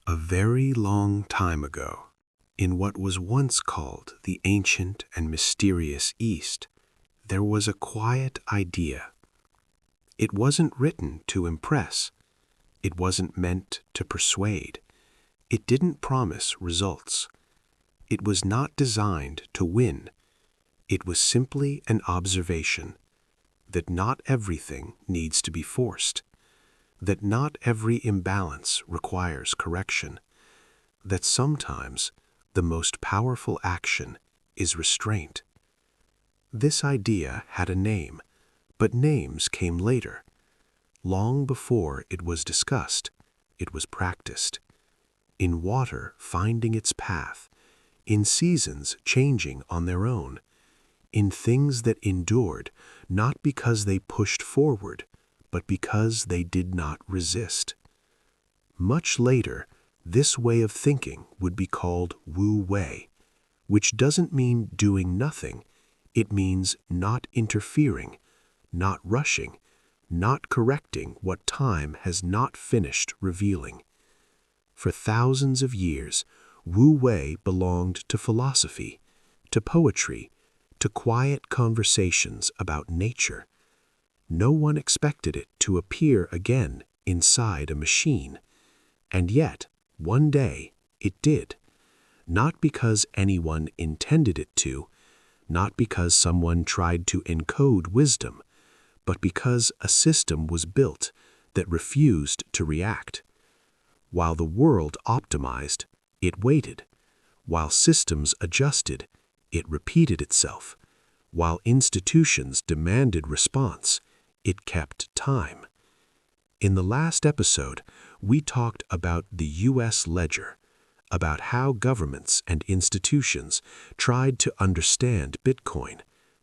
A very long time ago, in what was once called the ancient and mysterious East, there was a quiet idea. It wasn't written to impress. It wasn't meant to persuade. It didn't promise results. It was not designed to win. It was simply an observation that not everything needs to be forced, that not every imbalance requires correction, that sometimes the most powerful action is restraint. This idea had a name, but names came later. Long before it was discussed, it was practiced. In water finding its path, in seasons changing on their own, in things that endured not because they pushed forward, but because they did not resist. Much later, this way of thinking would be called Wu Wei, which doesn't mean doing nothing. It means not interfering, not rushing, not correcting what time has not finished revealing. For thousands of years, Wu Wei belonged to philosophy, to poetry, to quiet conversations about nature. No one expected it to appear again inside a machine. And yet, one day, it did. Not because anyone intended it to, not because someone tried to encode wisdom, but because a system was built that refused to react. While the world optimized, it waited. While systems adjusted, it repeated itself. While institutions demanded response, it kept time. In the last episode, we talked about the U.S. ledger, about how governments and institutions tried to understand Bitcoin,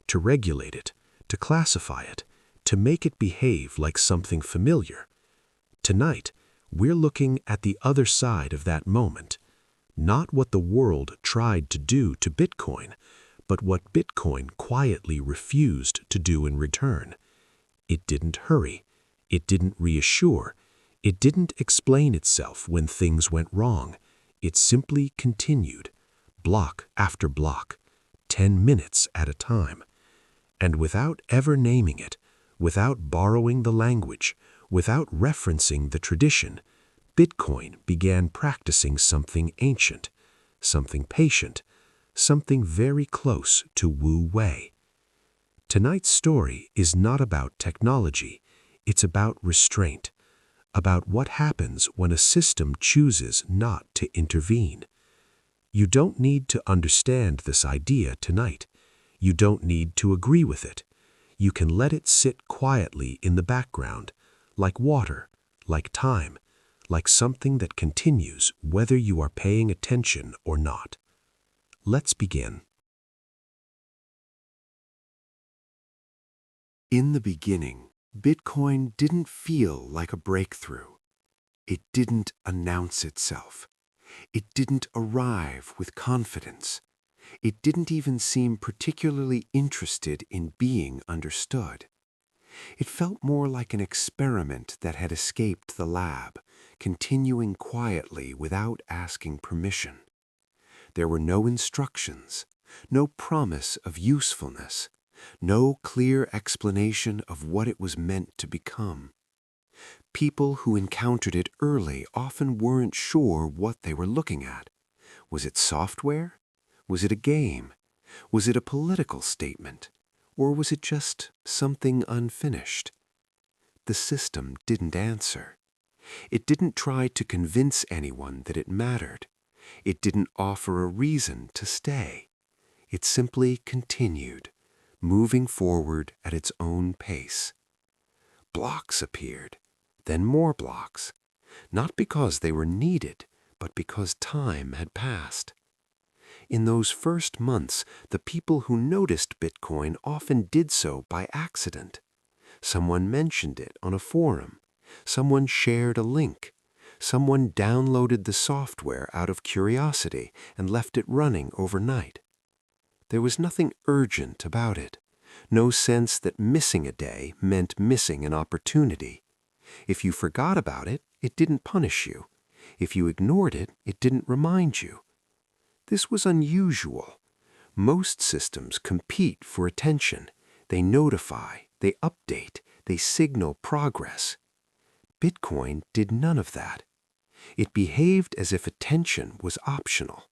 to regulate it, to classify it, to make it behave like something familiar. Tonight, we're looking at the other side of that moment, not what the world tried to do to Bitcoin, but what Bitcoin quietly refused to do in return. It didn't hurry. It didn't reassure. It didn't explain itself when things went wrong. It simply continued, block after block, 10 minutes at a time. And without ever naming it, without borrowing the language, without referencing the tradition, Bitcoin began practicing something ancient, something patient, something very close to Wu Wei. Tonight's story is not about technology, it's about restraint, about what happens when a system chooses not to intervene. You don't need to understand this idea tonight. You don't need to agree with it. You can let it sit quietly in the background, like water, like time, like something that continues whether you are paying attention or not. Let's begin. In the beginning, Bitcoin didn't feel like a breakthrough. It didn't announce itself. It didn't arrive with confidence. It didn't even seem particularly interested in being understood. It felt more like an experiment that had escaped the lab, continuing quietly without asking permission. There were no instructions, no promise of usefulness, no clear explanation of what it was meant to become. People who encountered it early often weren't sure what they were looking at. Was it software? Was it a game? Was it a political statement? Or was it just something unfinished? The system didn't answer. It didn't try to convince anyone that it mattered. It didn't offer a reason to stay. It simply continued, moving forward at its own pace. Blocks appeared, then more blocks, not because they were needed, but because time had passed. In those first months, the people who noticed Bitcoin often did so by accident. Someone mentioned it on a forum. Someone shared a link. Someone downloaded the software out of curiosity and left it running overnight. There was nothing urgent about it. No sense that missing a day meant missing an opportunity. If you forgot about it, it didn't punish you. If you ignored it, it didn't remind you. This was unusual. Most systems compete for attention. They notify, they update, they signal progress. Bitcoin did none of that. It behaved as if attention was optional.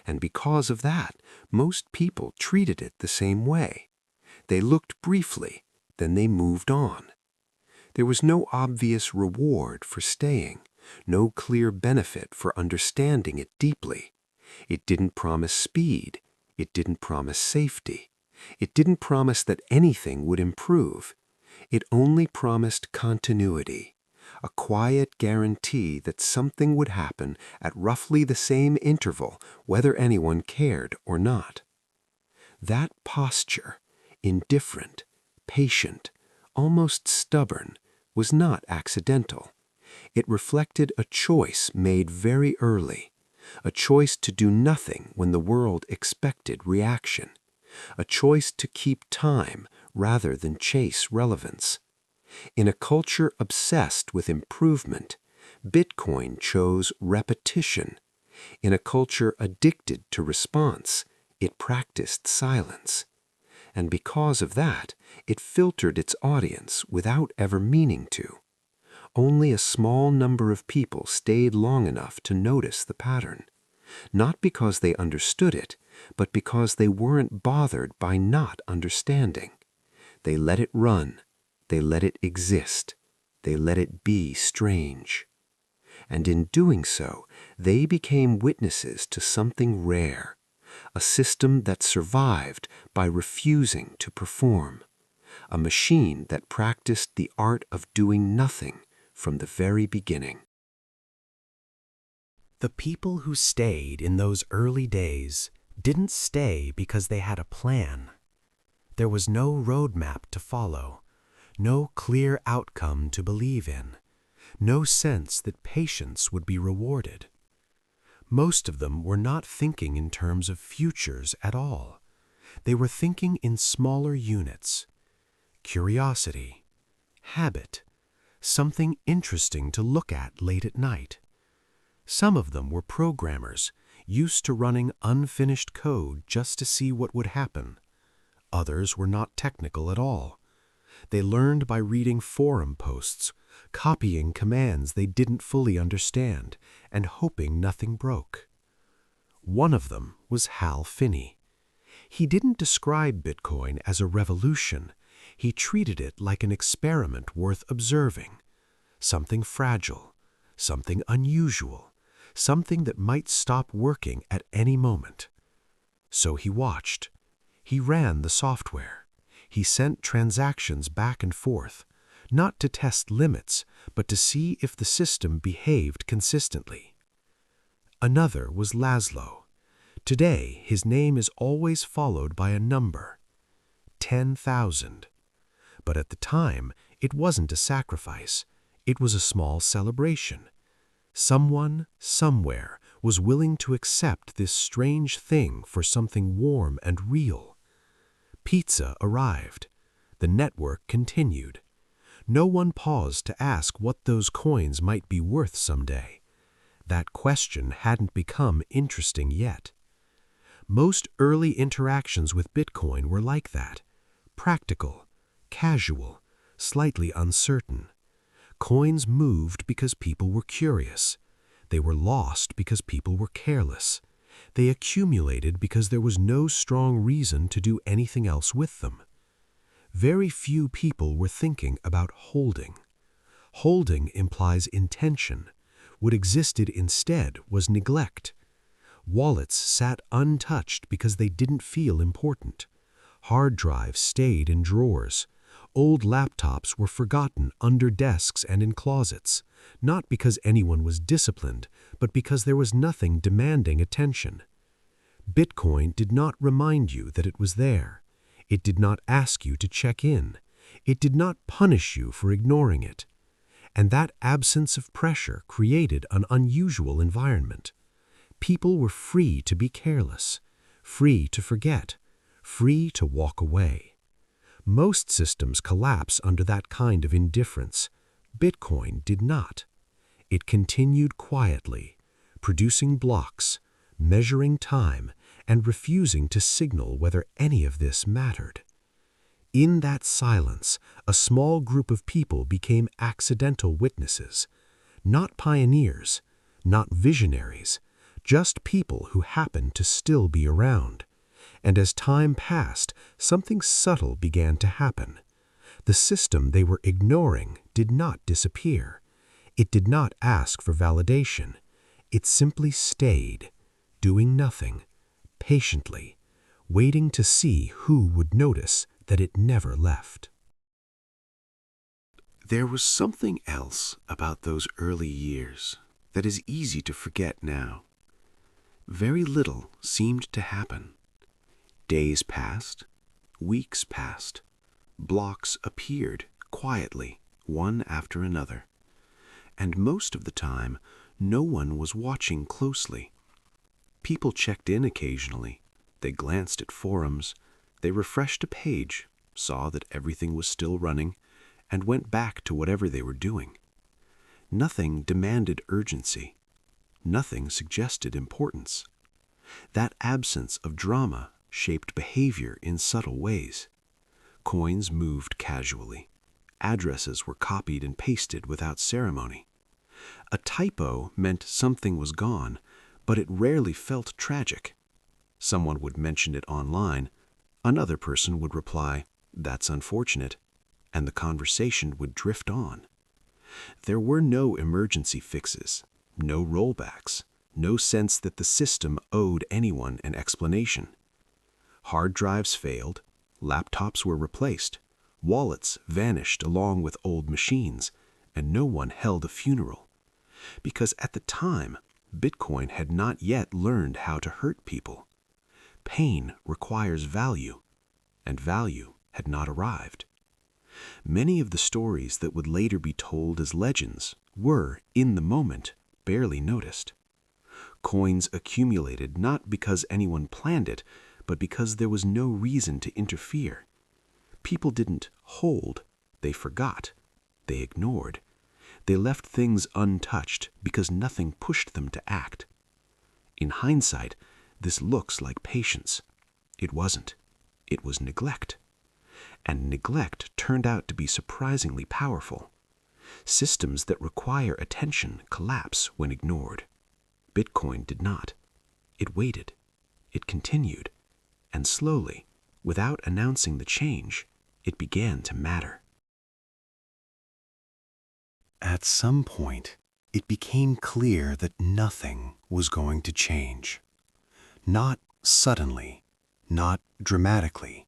And because of that, most people treated it the same way. They looked briefly, then they moved on. There was no obvious reward for staying, no clear benefit for understanding it deeply. It didn't promise speed. It didn't promise safety. It didn't promise that anything would improve. It only promised continuity, a quiet guarantee that something would happen at roughly the same interval, whether anyone cared or not. That posture, indifferent, patient, almost stubborn, was not accidental. It reflected a choice made very early, a choice to do nothing when the world expected reaction, a choice to keep time rather than chase relevance. In a culture obsessed with improvement, Bitcoin chose repetition. In a culture addicted to response, it practiced silence. And because of that, it filtered its audience without ever meaning to. Only a small number of people stayed long enough to notice the pattern, not because they understood it, but because they weren't bothered by not understanding. They let it run. They let it exist. They let it be strange. And in doing so, they became witnesses to something rare, a system that survived by refusing to perform, a machine that practiced the art of doing nothing from the very beginning. The people who stayed in those early days didn't stay because they had a plan. There was no roadmap to follow, no clear outcome to believe in, no sense that patience would be rewarded. Most of them were not thinking in terms of futures at all. They were thinking in smaller units. Curiosity, habit, something interesting to look at late at night. Some of them were programmers, used to running unfinished code just to see what would happen. Others were not technical at all. They learned by reading forum posts, copying commands they didn't fully understand, and hoping nothing broke. One of them was Hal Finney. He didn't describe Bitcoin as a revolution. He treated it like an experiment worth observing. Something fragile, something unusual, something that might stop working at any moment. So he watched. He ran the software. He sent transactions back and forth, not to test limits, but to see if the system behaved consistently. Another was Laszlo. Today, his name is always followed by a number, 10,000. But at the time, it wasn't a sacrifice. It was a small celebration. Someone, somewhere, was willing to accept this strange thing for something warm and real. Pizza arrived. The network continued. No one paused to ask what those coins might be worth someday. That question hadn't become interesting yet. Most early interactions with Bitcoin were like that. Practical, casual, slightly uncertain. Coins moved because people were curious. They were lost because people were careless. They accumulated because there was no strong reason to do anything else with them. Very few people were thinking about holding. Holding implies intention. What existed instead was neglect. Wallets sat untouched because they didn't feel important. Hard drives stayed in drawers. Old laptops were forgotten under desks and in closets, not because anyone was disciplined, but because there was nothing demanding attention. Bitcoin did not remind you that it was there. It did not ask you to check in. It did not punish you for ignoring it. And that absence of pressure created an unusual environment. People were free to be careless, free to forget, free to walk away. Most systems collapse under that kind of indifference. Bitcoin did not. It continued quietly, producing blocks, measuring time, and refusing to signal whether any of this mattered. In that silence, a small group of people became accidental witnesses, not pioneers, not visionaries, just people who happened to still be around. And as time passed, something subtle began to happen. The system they were ignoring did not disappear. It did not ask for validation. It simply stayed, doing nothing, patiently, waiting to see who would notice that it never left. There was something else about those early years that is easy to forget now. Very little seemed to happen. Days passed, weeks passed, blocks appeared quietly, one after another. And most of the time, no one was watching closely. People checked in occasionally. They glanced at forums. They refreshed a page, saw that everything was still running, and went back to whatever they were doing. Nothing demanded urgency. Nothing suggested importance. That absence of drama shaped behavior in subtle ways. Coins moved casually. Addresses were copied and pasted without ceremony. A typo meant something was gone, but it rarely felt tragic. Someone would mention it online. Another person would reply, "That's unfortunate," and the conversation would drift on. There were no emergency fixes, no rollbacks, no sense that the system owed anyone an explanation. Hard drives failed, laptops were replaced, wallets vanished along with old machines, and no one held a funeral. Because at the time, Bitcoin had not yet learned how to hurt people. Pain requires value, and value had not arrived. Many of the stories that would later be told as legends were, in the moment, barely noticed. Coins accumulated not because anyone planned it, but because there was no reason to interfere. People didn't hold, they forgot, they ignored. They left things untouched because nothing pushed them to act. In hindsight, this looks like patience. It wasn't. It was neglect. And neglect turned out to be surprisingly powerful. Systems that require attention collapse when ignored. Bitcoin did not. It waited. It continued. And slowly, without announcing the change, it began to matter. At some point, it became clear that nothing was going to change. Not suddenly, not dramatically.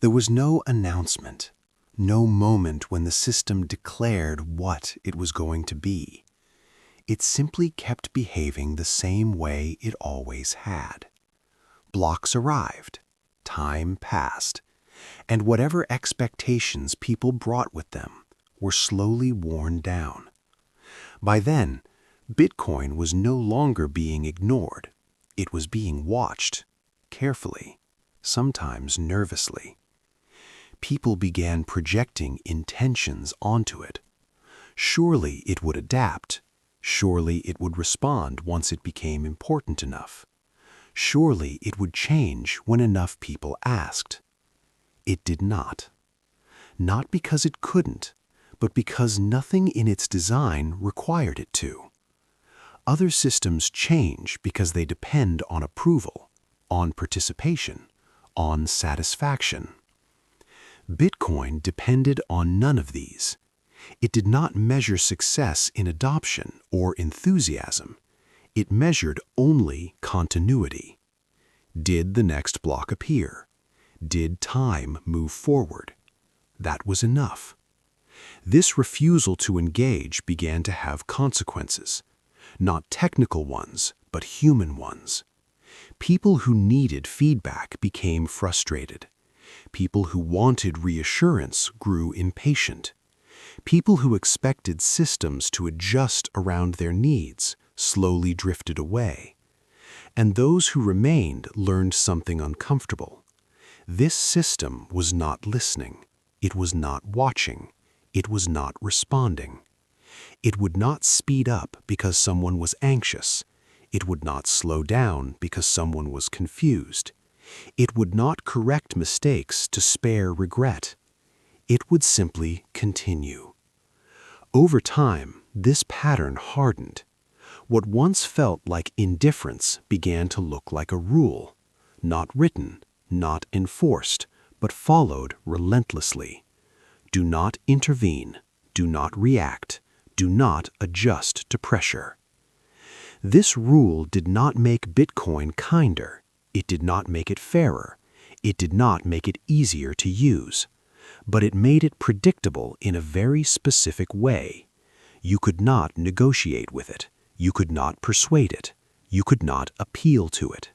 There was no announcement, no moment when the system declared what it was going to be. It simply kept behaving the same way it always had. Blocks arrived, time passed, and whatever expectations people brought with them were slowly worn down. By then, Bitcoin was no longer being ignored. It was being watched, carefully, sometimes nervously. People began projecting intentions onto it. Surely it would adapt. Surely it would respond once it became important enough. Surely it would change when enough people asked. It did not. Not because it couldn't, but because nothing in its design required it to. Other systems change because they depend on approval, on participation, on satisfaction. Bitcoin depended on none of these. It did not measure success in adoption or enthusiasm. It measured only continuity. Did the next block appear? Did time move forward? That was enough. This refusal to engage began to have consequences. Not technical ones, but human ones. People who needed feedback became frustrated. People who wanted reassurance grew impatient. People who expected systems to adjust around their needs slowly drifted away. And those who remained learned something uncomfortable. This system was not listening. It was not watching. It was not responding. It would not speed up because someone was anxious. It would not slow down because someone was confused. It would not correct mistakes to spare regret. It would simply continue. Over time, this pattern hardened. What once felt like indifference began to look like a rule, not written, not enforced, but followed relentlessly. Do not intervene. Do not react. Do not adjust to pressure. This rule did not make Bitcoin kinder. It did not make it fairer. It did not make it easier to use. But it made it predictable in a very specific way. You could not negotiate with it. You could not persuade it. You could not appeal to it.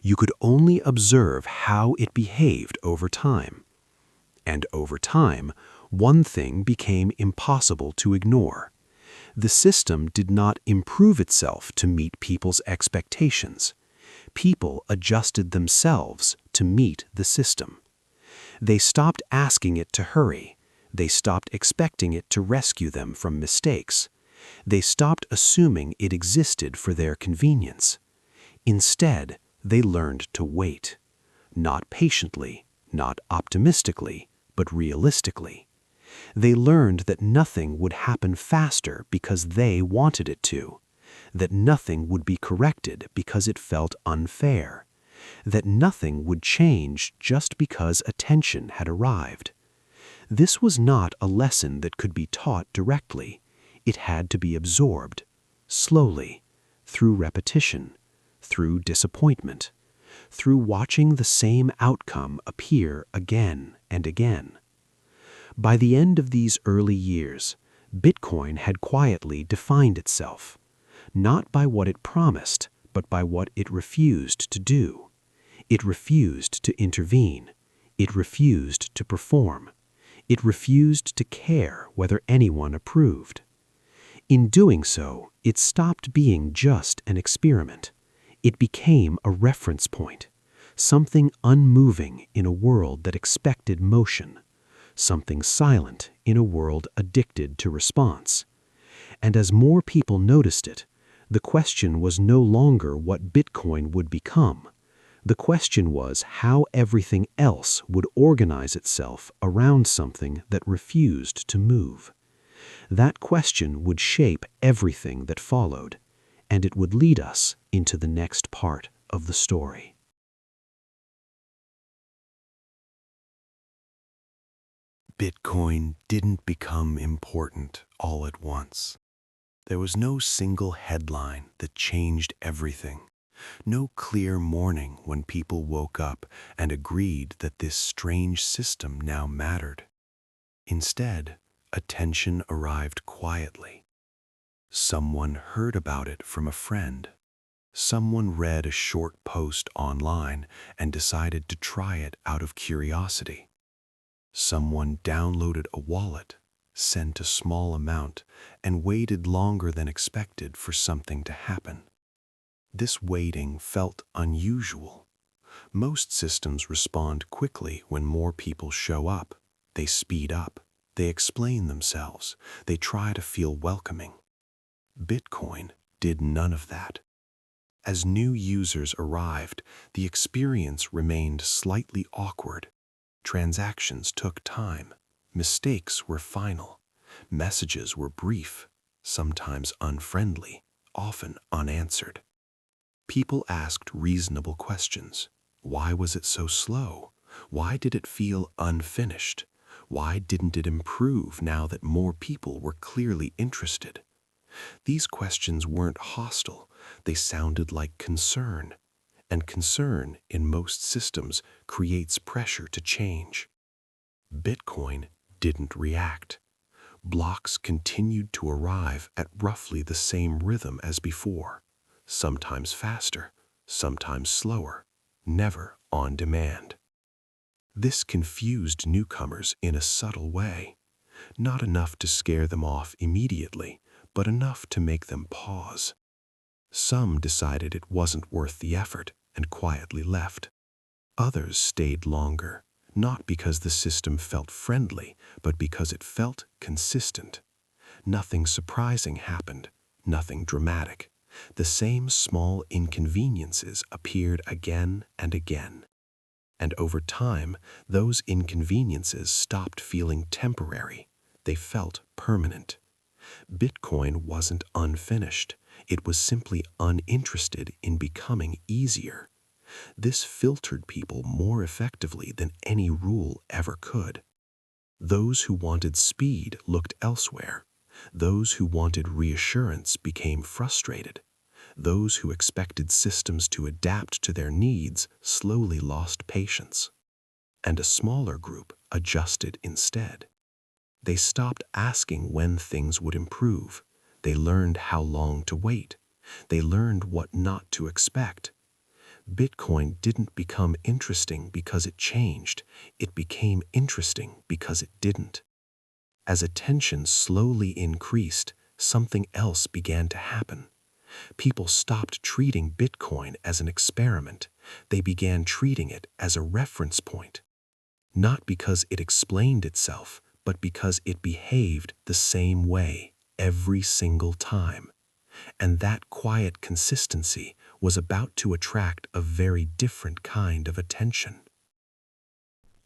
You could only observe how it behaved over time. And over time, one thing became impossible to ignore. The system did not improve itself to meet people's expectations. People adjusted themselves to meet the system. They stopped asking it to hurry. They stopped expecting it to rescue them from mistakes. They stopped assuming it existed for their convenience. Instead, they learned to wait. Not patiently, not optimistically, but realistically. They learned that nothing would happen faster because they wanted it to, that nothing would be corrected because it felt unfair, that nothing would change just because attention had arrived. This was not a lesson that could be taught directly. It had to be absorbed, slowly, through repetition, through disappointment, through watching the same outcome appear again and again. By the end of these early years, Bitcoin had quietly defined itself, not by what it promised, but by what it refused to do. It refused to intervene. It refused to perform. It refused to care whether anyone approved. In doing so, it stopped being just an experiment. It became a reference point, something unmoving in a world that expected motion, something silent in a world addicted to response. And as more people noticed it, the question was no longer what Bitcoin would become. The question was how everything else would organize itself around something that refused to move. That question would shape everything that followed, and it would lead us into the next part of the story. Bitcoin didn't become important all at once. There was no single headline that changed everything. No clear morning when people woke up and agreed that this strange system now mattered. Instead, attention arrived quietly. Someone heard about it from a friend. Someone read a short post online and decided to try it out of curiosity. Someone downloaded a wallet, sent a small amount, and waited longer than expected for something to happen. This waiting felt unusual. Most systems respond quickly when more people show up. They speed up. They explain themselves. They try to feel welcoming. Bitcoin did none of that. As new users arrived, the experience remained slightly awkward. Transactions took time. Mistakes were final. Messages were brief, sometimes unfriendly, often unanswered. People asked reasonable questions. Why was it so slow? Why did it feel unfinished? Why didn't it improve now that more people were clearly interested? These questions weren't hostile. They sounded like concern. And concern, in most systems, creates pressure to change. Bitcoin didn't react. Blocks continued to arrive at roughly the same rhythm as before. Sometimes faster, sometimes slower, never on demand. This confused newcomers in a subtle way, not enough to scare them off immediately, but enough to make them pause. Some decided it wasn't worth the effort and quietly left. Others stayed longer, not because the system felt friendly, but because it felt consistent. Nothing surprising happened, nothing dramatic. The same small inconveniences appeared again and again. And over time, those inconveniences stopped feeling temporary. They felt permanent. Bitcoin wasn't unfinished. It was simply uninterested in becoming easier. This filtered people more effectively than any rule ever could. Those who wanted speed looked elsewhere. Those who wanted reassurance became frustrated. Those who expected systems to adapt to their needs slowly lost patience. And a smaller group adjusted instead. They stopped asking when things would improve. They learned how long to wait. They learned what not to expect. Bitcoin didn't become interesting because it changed. It became interesting because it didn't. As attention slowly increased, something else began to happen. People stopped treating Bitcoin as an experiment. They began treating it as a reference point. Not because it explained itself, but because it behaved the same way every single time. And that quiet consistency was about to attract a very different kind of attention.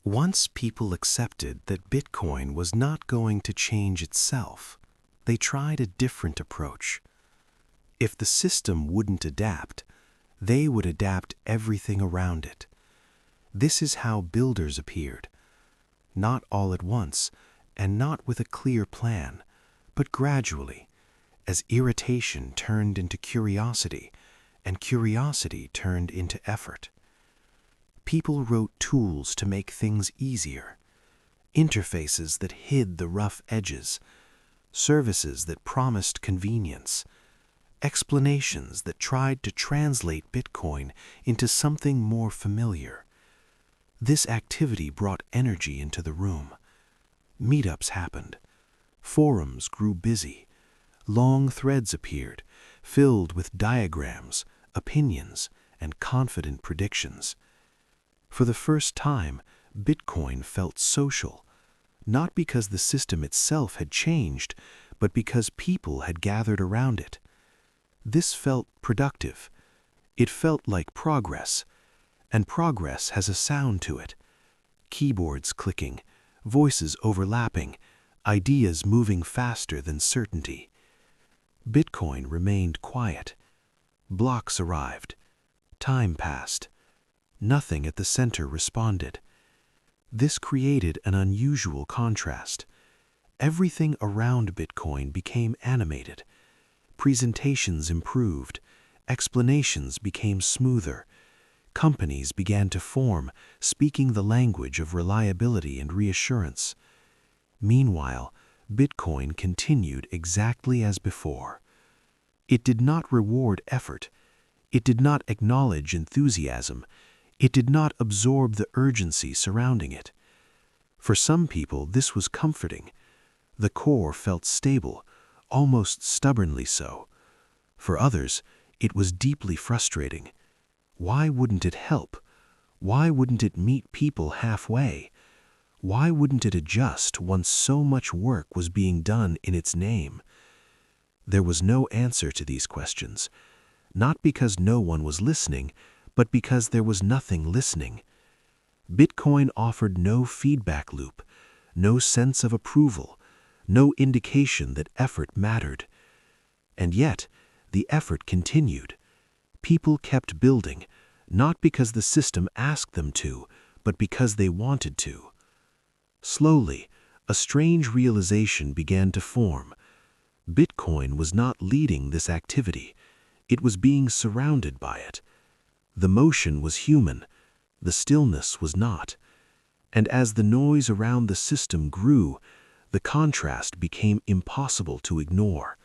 Once people accepted that Bitcoin was not going to change itself, they tried a different approach. If the system wouldn't adapt, they would adapt everything around it. This is how builders appeared, not all at once and not with a clear plan, but gradually, as irritation turned into curiosity and curiosity turned into effort. People wrote tools to make things easier, interfaces that hid the rough edges, services that promised convenience, explanations that tried to translate Bitcoin into something more familiar. This activity brought energy into the room. Meetups happened. Forums grew busy. Long threads appeared, filled with diagrams, opinions, and confident predictions. For the first time, Bitcoin felt social, not because the system itself had changed, but because people had gathered around it. This felt productive. It felt like progress, and progress has a sound to it. Keyboards clicking, voices overlapping, ideas moving faster than certainty. Bitcoin remained quiet. Blocks arrived. Time passed. Nothing at the center responded. This created an unusual contrast. Everything around Bitcoin became animated. Presentations improved. Explanations became smoother. Companies began to form, speaking the language of reliability and reassurance. Meanwhile, Bitcoin continued exactly as before. It did not reward effort. It did not acknowledge enthusiasm. It did not absorb the urgency surrounding it. For some people, this was comforting. The core felt stable, almost stubbornly so. For others, it was deeply frustrating. Why wouldn't it help? Why wouldn't it meet people halfway? Why wouldn't it adjust once so much work was being done in its name? There was no answer to these questions, not because no one was listening, but because there was nothing listening. Bitcoin offered no feedback loop, no sense of approval, no indication that effort mattered. And yet, the effort continued. People kept building, not because the system asked them to, but because they wanted to. Slowly, a strange realization began to form. Bitcoin was not leading this activity. It was being surrounded by it. The motion was human. The stillness was not. And as the noise around the system grew, the contrast became impossible to ignore.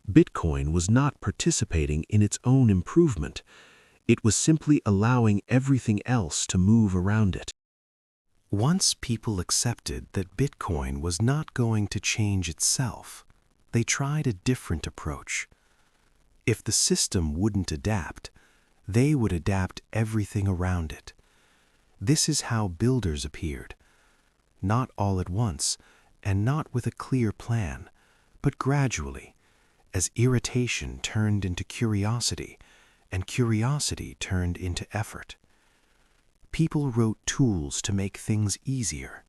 Bitcoin was not participating in its own improvement. It was simply allowing everything else to move around it. Once people accepted that Bitcoin was not going to change itself, they tried a different approach. If the system wouldn't adapt, they would adapt everything around it. This is how builders appeared, not all at once and not with a clear plan, But gradually, as irritation turned into curiosity, and curiosity turned into effort, people wrote tools to make things easier,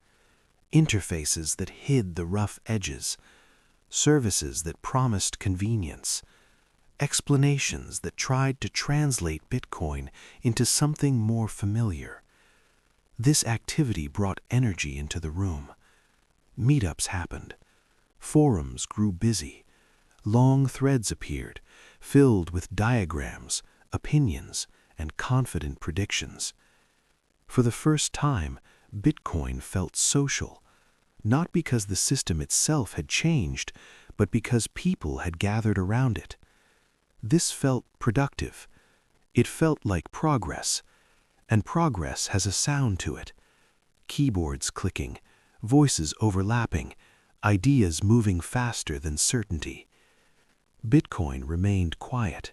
interfaces that hid the rough edges, services that promised convenience, explanations that tried to translate Bitcoin into something more familiar. This activity brought energy into the room. Meetups happened. Forums grew busy. Long threads appeared, filled with diagrams, opinions, and confident predictions. For the first time, Bitcoin felt social, not because the system itself had changed, but because people had gathered around it. This felt productive. It felt like progress, and progress has a sound to it. Keyboards clicking, voices overlapping, ideas moving faster than certainty. Bitcoin remained quiet.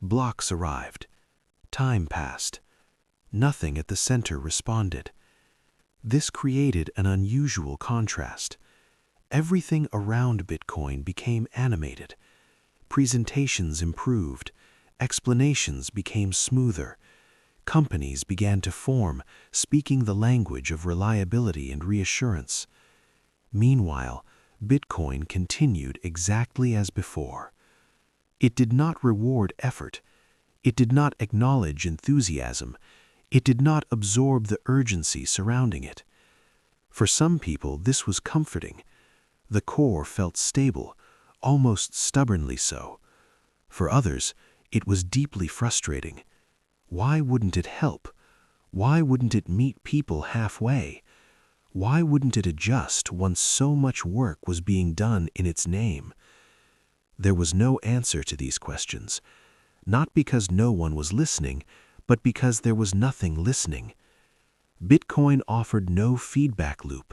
Blocks arrived. Time passed. Nothing at the center responded. This created an unusual contrast. Everything around Bitcoin became animated. Presentations improved. Explanations became smoother. Companies began to form, speaking the language of reliability and reassurance. Meanwhile, Bitcoin continued exactly as before. It did not reward effort. It did not acknowledge enthusiasm. It did not absorb the urgency surrounding it. For some people, this was comforting. The core felt stable, almost stubbornly so. For others, it was deeply frustrating. Why wouldn't it help? Why wouldn't it meet people halfway? Why wouldn't it adjust once so much work was being done in its name? There was no answer to these questions, not because no one was listening, but because there was nothing listening. Bitcoin offered no feedback loop,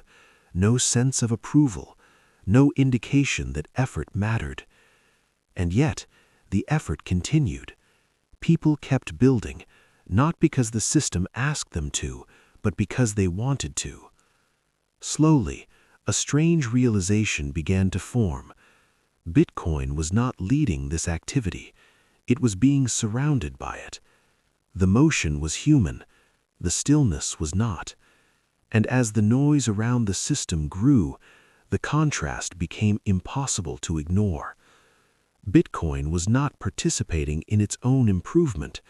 no sense of approval, no indication that effort mattered. And yet, the effort continued. People kept building, not because the system asked them to, but because they wanted to. Slowly, a strange realization began to form. Bitcoin was not leading this activity. It was being surrounded by it. The motion was human. The stillness was not. And as the noise around the system grew, the contrast became impossible to ignore. Bitcoin was not participating in its own improvement.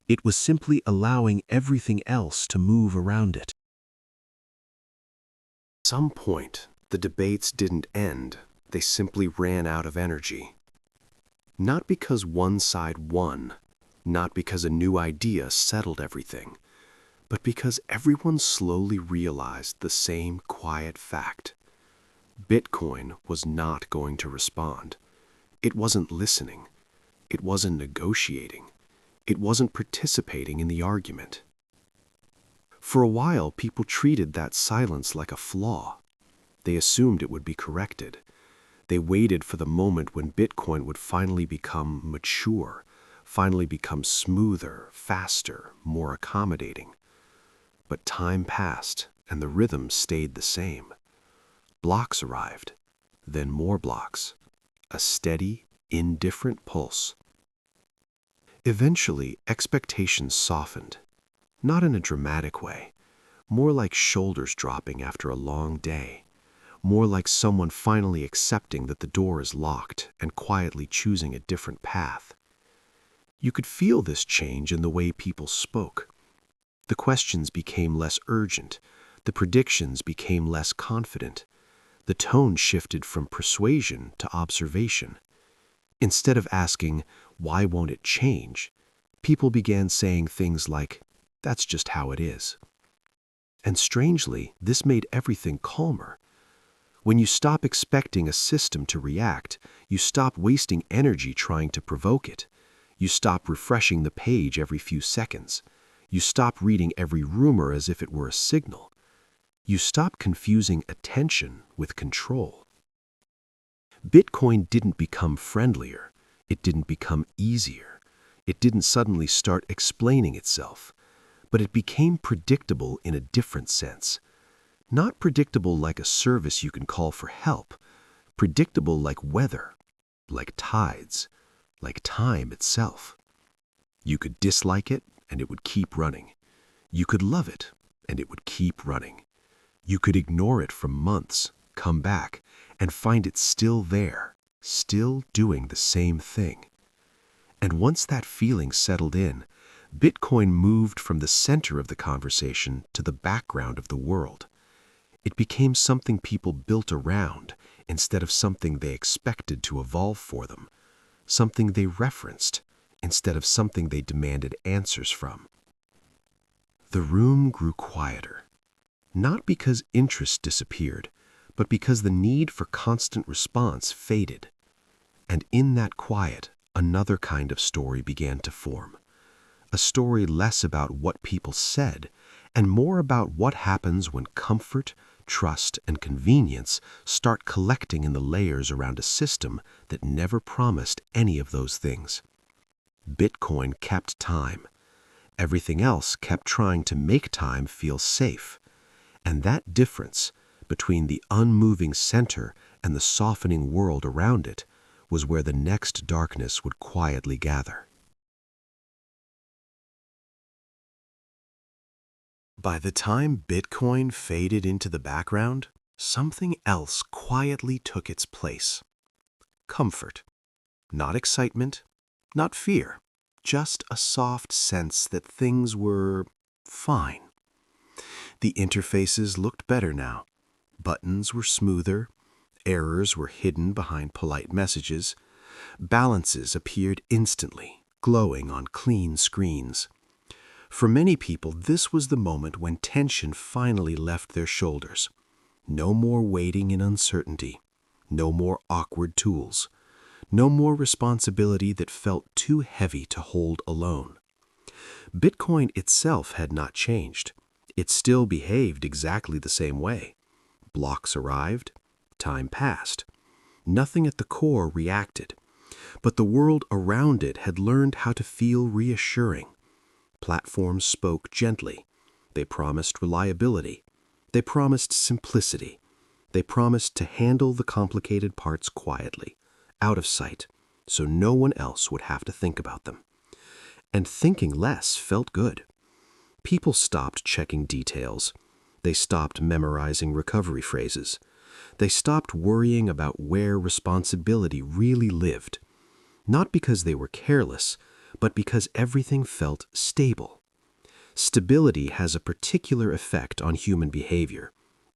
It was simply allowing everything else to move around it. At some point, the debates didn't end. They simply ran out of energy. Not because one side won, not because a new idea settled everything, but because everyone slowly realized the same quiet fact. Bitcoin was not going to respond. It wasn't listening. It wasn't negotiating. It wasn't participating in the argument. For a while, people treated that silence like a flaw. They assumed it would be corrected. They waited for the moment when Bitcoin would finally become mature, finally become smoother, faster, more accommodating. But time passed, and the rhythm stayed the same. Blocks arrived, then more blocks, a steady, indifferent pulse. Eventually, expectations softened, not in a dramatic way, more like shoulders dropping after a long day, more like someone finally accepting that the door is locked and quietly choosing a different path. You could feel this change in the way people spoke. The questions became less urgent, the predictions became less confident, the tone shifted from persuasion to observation. Instead of asking, "Why won't it change?" people began saying things like, "That's just how it is." And strangely, this made everything calmer. When you stop expecting a system to react, you stop wasting energy trying to provoke it. You stop refreshing the page every few seconds. You stop reading every rumor as if it were a signal. You stop confusing attention with control. Bitcoin didn't become friendlier. It didn't become easier. It didn't suddenly start explaining itself. But it became predictable in a different sense. Not predictable like a service you can call for help, predictable like weather, like tides, like time itself. You could dislike it, and it would keep running. You could love it, and it would keep running. You could ignore it for months, come back, and find it still there, still doing the same thing. And once that feeling settled in, Bitcoin moved from the center of the conversation to the background of the world. It became something people built around instead of something they expected to evolve for them, something they referenced instead of something they demanded answers from. The room grew quieter, not because interest disappeared, but because the need for constant response faded. And in that quiet, another kind of story began to form. A story less about what people said and more about what happens when comfort, trust, and convenience start collecting in the layers around a system that never promised any of those things. Bitcoin kept time. Everything else kept trying to make time feel safe. And that difference between the unmoving center and the softening world around it was where the next darkness would quietly gather. By the time Bitcoin faded into the background, something else quietly took its place. Comfort. Not excitement, not fear, just a soft sense that things were fine. The interfaces looked better now. Buttons were smoother, errors were hidden behind polite messages, balances appeared instantly, glowing on clean screens. For many people, this was the moment when tension finally left their shoulders. No more waiting in uncertainty, no more awkward tools, no more responsibility that felt too heavy to hold alone. Bitcoin itself had not changed. It still behaved exactly the same way. Blocks arrived, time passed. Nothing at the core reacted, but the world around it had learned how to feel reassuring. Platforms spoke gently. They promised reliability. They promised simplicity. They promised to handle the complicated parts quietly, out of sight, so no one else would have to think about them. And thinking less felt good. People stopped checking details. They stopped memorizing recovery phrases. They stopped worrying about where responsibility really lived. Not because they were careless, but because everything felt stable. Stability has a particular effect on human behavior.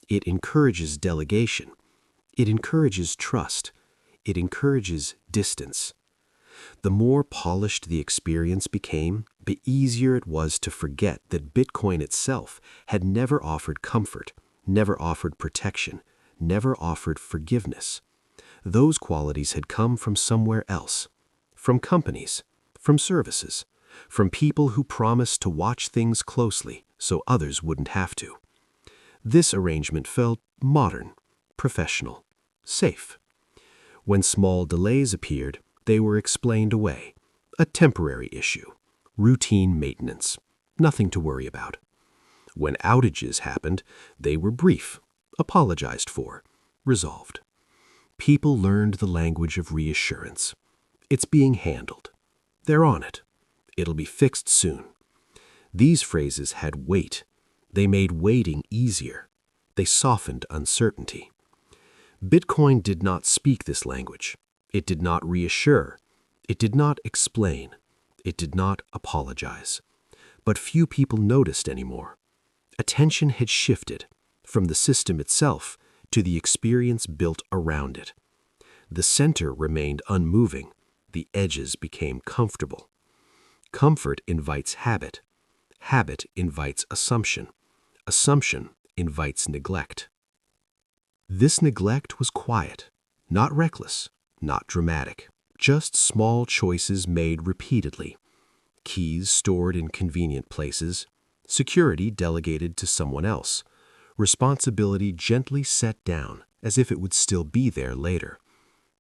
It encourages delegation. It encourages trust. It encourages distance. The more polished the experience became, the easier it was to forget that Bitcoin itself had never offered comfort, never offered protection, never offered forgiveness. Those qualities had come from somewhere else, from companies, from services, from people who promised to watch things closely so others wouldn't have to. This arrangement felt modern, professional, safe. When small delays appeared, they were explained away. A temporary issue, routine maintenance, nothing to worry about. When outages happened, they were brief, apologized for, resolved. People learned the language of reassurance. It's being handled. They're on it. It'll be fixed soon. These phrases had weight. They made waiting easier. They softened uncertainty. Bitcoin did not speak this language. It did not reassure. It did not explain. It did not apologize. But few people noticed anymore. Attention had shifted from the system itself to the experience built around it. The center remained unmoving. The edges became comfortable. Comfort invites habit. Habit invites assumption. Assumption invites neglect. This neglect was quiet, not reckless, not dramatic, just small choices made repeatedly. Keys stored in convenient places, security delegated to someone else, responsibility gently set down as if it would still be there later.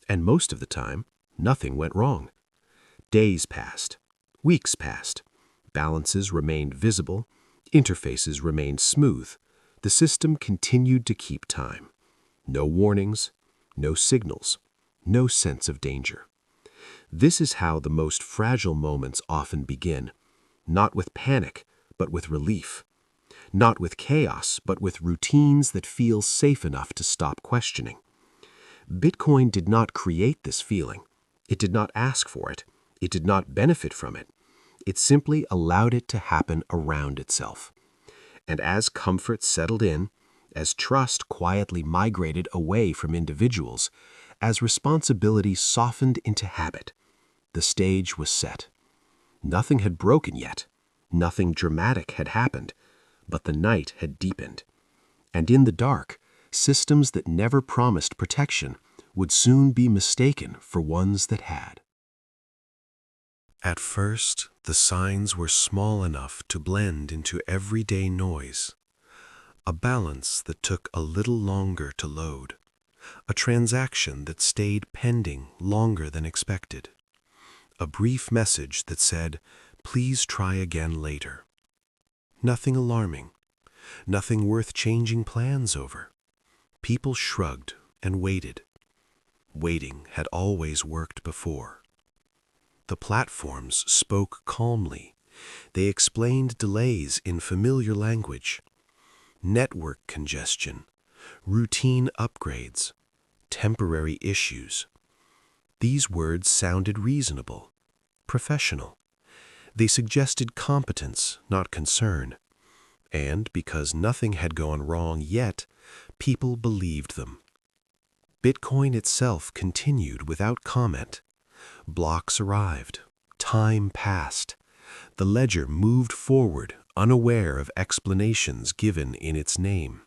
And most of the time, nothing went wrong. Days passed, weeks passed, balances remained visible, interfaces remained smooth. The system continued to keep time. No warnings, no signals, no sense of danger. This is how the most fragile moments often begin, not with panic, but with relief. Not with chaos, but with routines that feel safe enough to stop questioning. Bitcoin did not create this feeling. It did not ask for it. It did not benefit from it. It simply allowed it to happen around itself. And as comfort settled in, as trust quietly migrated away from individuals, as responsibility softened into habit, the stage was set. Nothing had broken yet. Nothing dramatic had happened. But the night had deepened. And in the dark, systems that never promised protection would soon be mistaken for ones that had. At first, the signs were small enough to blend into everyday noise. A balance that took a little longer to load. A transaction that stayed pending longer than expected. A brief message that said, "Please try again later." Nothing alarming. Nothing worth changing plans over. People shrugged and waited. Waiting had always worked before. The platforms spoke calmly. They explained delays in familiar language. Network congestion, routine upgrades, temporary issues. These words sounded reasonable, professional. They suggested competence, not concern. And because nothing had gone wrong yet, people believed them. Bitcoin itself continued without comment. Blocks arrived. Time passed. The ledger moved forward, unaware of explanations given in its name.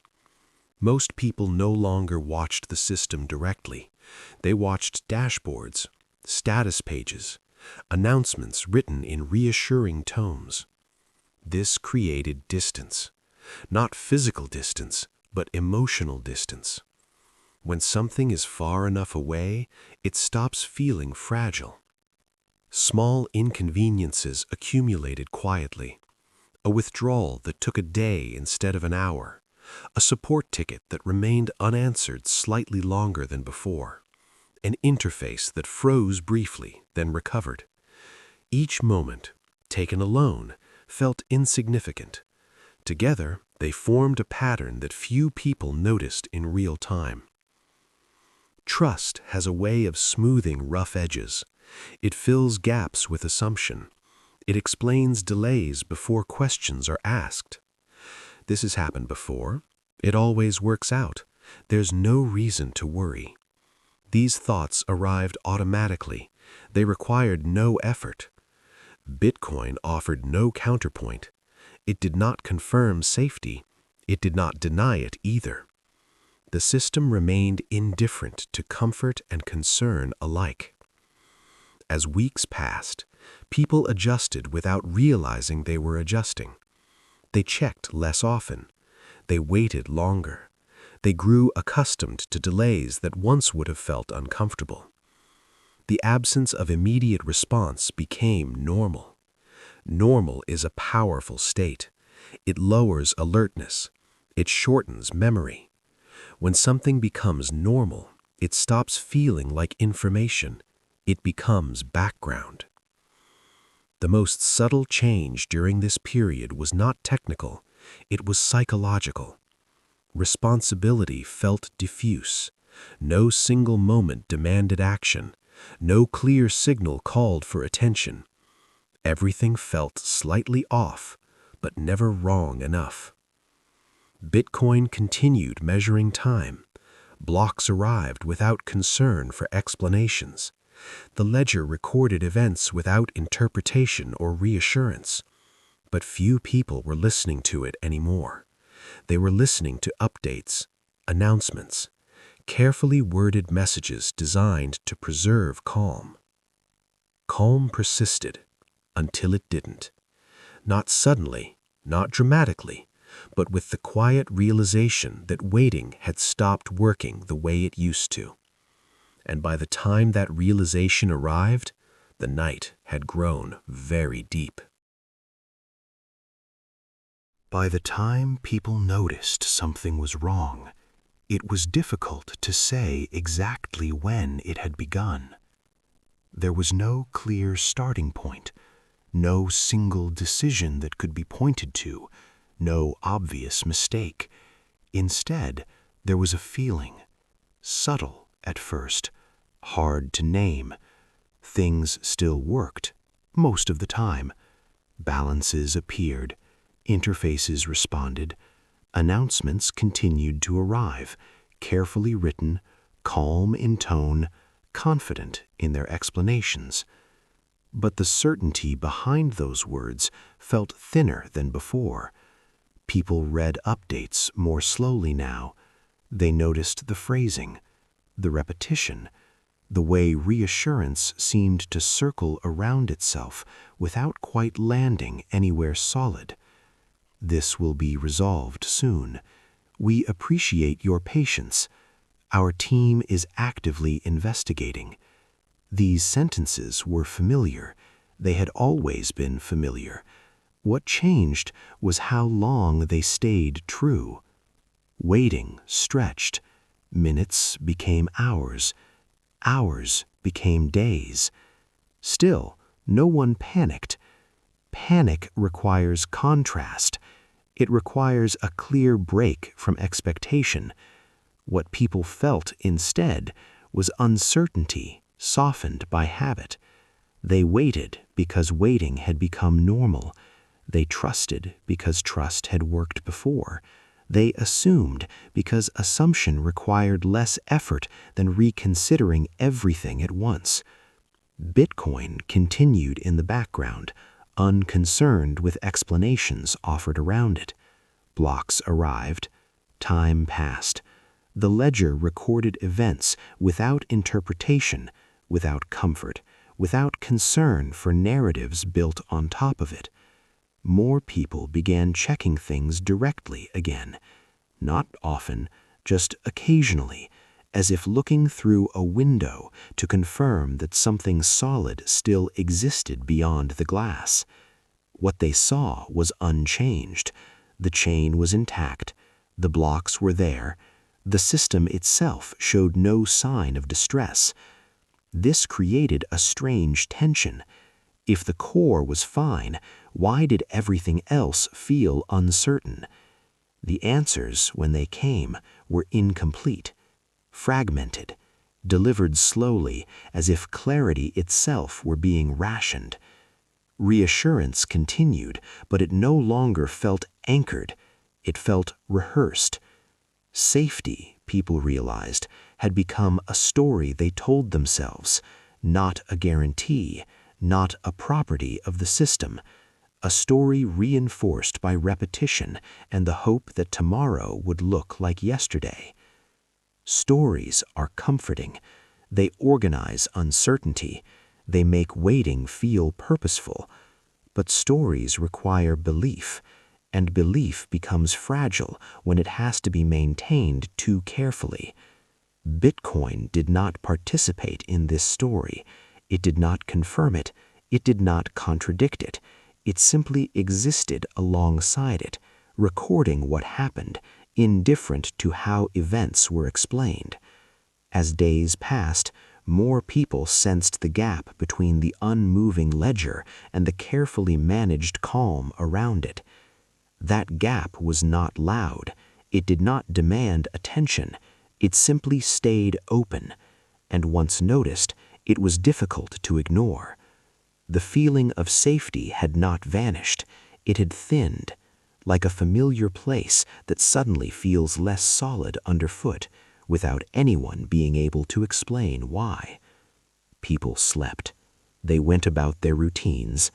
Most people no longer watched the system directly. They watched dashboards, status pages, announcements written in reassuring tones. This created distance. Not physical distance, but emotional distance. When something is far enough away, it stops feeling fragile. Small inconveniences accumulated quietly. A withdrawal that took a day instead of an hour. A support ticket that remained unanswered slightly longer than before. An interface that froze briefly, then recovered. Each moment, taken alone, felt insignificant. Together, they formed a pattern that few people noticed in real time. Trust has a way of smoothing rough edges. It fills gaps with assumption. It explains delays before questions are asked. This has happened before. It always works out. There's no reason to worry. These thoughts arrived automatically. They required no effort. Bitcoin offered no counterpoint. It did not confirm safety. It did not deny it either. The system remained indifferent to comfort and concern alike. As weeks passed, people adjusted without realizing they were adjusting. They checked less often. They waited longer. They grew accustomed to delays that once would have felt uncomfortable. The absence of immediate response became normal. Normal is a powerful state. It lowers alertness. It shortens memory. When something becomes normal, it stops feeling like information. It becomes background. The most subtle change during this period was not technical. It was psychological. Responsibility felt diffuse. No single moment demanded action. No clear signal called for attention. Everything felt slightly off, but never wrong enough. Bitcoin continued measuring time. Blocks arrived without concern for explanations. The ledger recorded events without interpretation or reassurance. But few people were listening to it anymore. They were listening to updates, announcements, carefully worded messages designed to preserve calm. Calm persisted until it didn't. Not suddenly, not dramatically, but with the quiet realization that waiting had stopped working the way it used to. And by the time that realization arrived, the night had grown very deep. By the time people noticed something was wrong, It was difficult to say exactly when it had begun. There was no clear starting point, no single decision that could be pointed to, no obvious mistake. Instead, there was a feeling, subtle at first, hard to name. Things still worked, most of the time. Balances appeared, interfaces responded, announcements continued to arrive, carefully written, calm in tone, confident in their explanations. But the certainty behind those words felt thinner than before. People read updates more slowly now. They noticed the phrasing, the repetition, the way reassurance seemed to circle around itself without quite landing anywhere solid. This will be resolved soon. We appreciate your patience. Our team is actively investigating. These sentences were familiar. They had always been familiar. What changed was how long they stayed true. Waiting stretched. Minutes became hours. Hours became days. Still, no one panicked. Panic requires contrast. It requires a clear break from expectation. What people felt instead was uncertainty, softened by habit. They waited because waiting had become normal. They trusted because trust had worked before. They assumed because assumption required less effort than reconsidering everything at once. Bitcoin continued in the background, unconcerned with explanations offered around it. Blocks arrived. Time passed. The ledger recorded events without interpretation, without comfort, without concern for narratives built on top of it. More people began checking things directly again. Not often, just occasionally, as if looking through a window to confirm that something solid still existed beyond the glass. What they saw was unchanged. The chain was intact. The blocks were there. The system itself showed no sign of distress. This created a strange tension. If the core was fine, why did everything else feel uncertain? The answers, when they came, were incomplete, fragmented, delivered slowly as if clarity itself were being rationed. Reassurance continued, but it no longer felt anchored. It felt rehearsed. Safety, people realized, had become a story they told themselves, not a guarantee, not a property of the system, a story reinforced by repetition and the hope that tomorrow would look like yesterday. Stories are comforting. They organize uncertainty. They make waiting feel purposeful. But stories require belief, and belief becomes fragile when it has to be maintained too carefully. Bitcoin did not participate in this story. It did not confirm it. It did not contradict it. It simply existed alongside it, recording what happened, indifferent to how events were explained. As days passed, more people sensed the gap between the unmoving ledger and the carefully managed calm around it. That gap was not loud. It did not demand attention. It simply stayed open, and once noticed, it was difficult to ignore. The feeling of safety had not vanished. It had thinned, like a familiar place that suddenly feels less solid underfoot, without anyone being able to explain why. People slept. They went about their routines.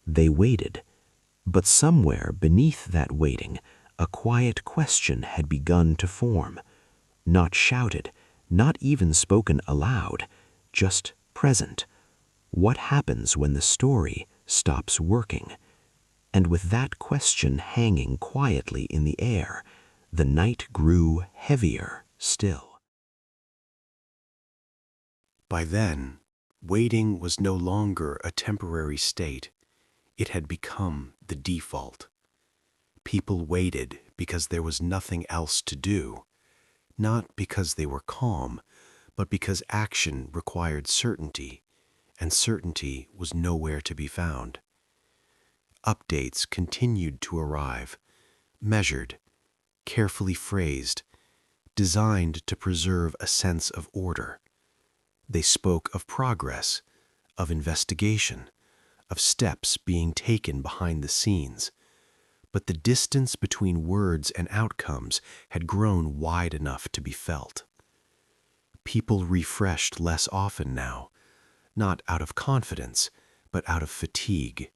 They waited. But somewhere beneath that waiting, a quiet question had begun to form. Not shouted, not even spoken aloud, just present. What happens when the story stops working? And with that question hanging quietly in the air, the night grew heavier still. By then, waiting was no longer a temporary state. It had become the default. People waited because there was nothing else to do. not because they were calm, but because action required certainty, and certainty was nowhere to be found. Updates continued to arrive, measured, carefully phrased, designed to preserve a sense of order. They spoke of progress, of investigation, of steps being taken behind the scenes. But the distance between words and outcomes had grown wide enough to be felt. People refreshed less often now, not out of confidence, but out of fatigue.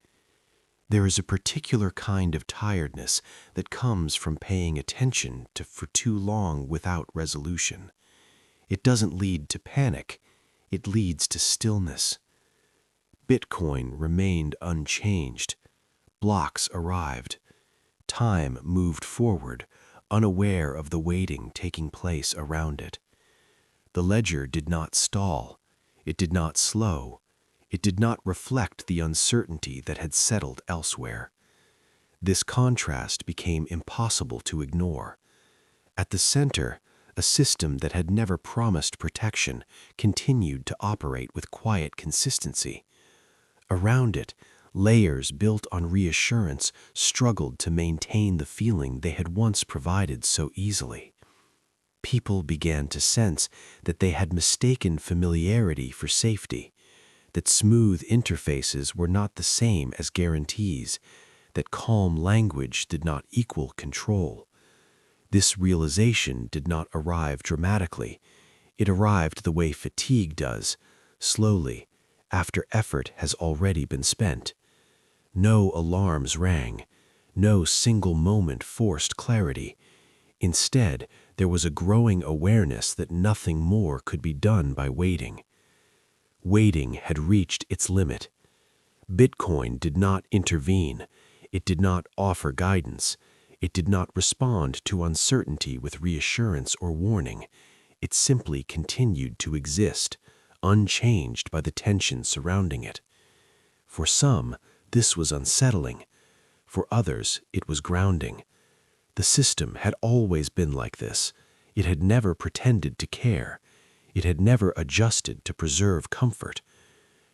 There is a particular kind of tiredness that comes from paying attention for too long without resolution. It doesn't lead to panic, it leads to stillness. Bitcoin remained unchanged. Blocks arrived. Time moved forward, unaware of the waiting taking place around it. The ledger did not stall. It did not slow. It did not reflect the uncertainty that had settled elsewhere. This contrast became impossible to ignore. At the center, a system that had never promised protection continued to operate with quiet consistency. Around it, layers built on reassurance struggled to maintain the feeling they had once provided so easily. People began to sense that they had mistaken familiarity for safety, that smooth interfaces were not the same as guarantees, that calm language did not equal control. This realization did not arrive dramatically. It arrived the way fatigue does, slowly, after effort has already been spent. No alarms rang. No single moment forced clarity. Instead, there was a growing awareness that nothing more could be done by waiting. Waiting had reached its limit. Bitcoin did not intervene. It did not offer guidance. It did not respond to uncertainty with reassurance or warning. It simply continued to exist, unchanged by the tension surrounding it. For some, this was unsettling. For others, it was grounding. The system had always been like this. It had never pretended to care. It had never adjusted to preserve comfort.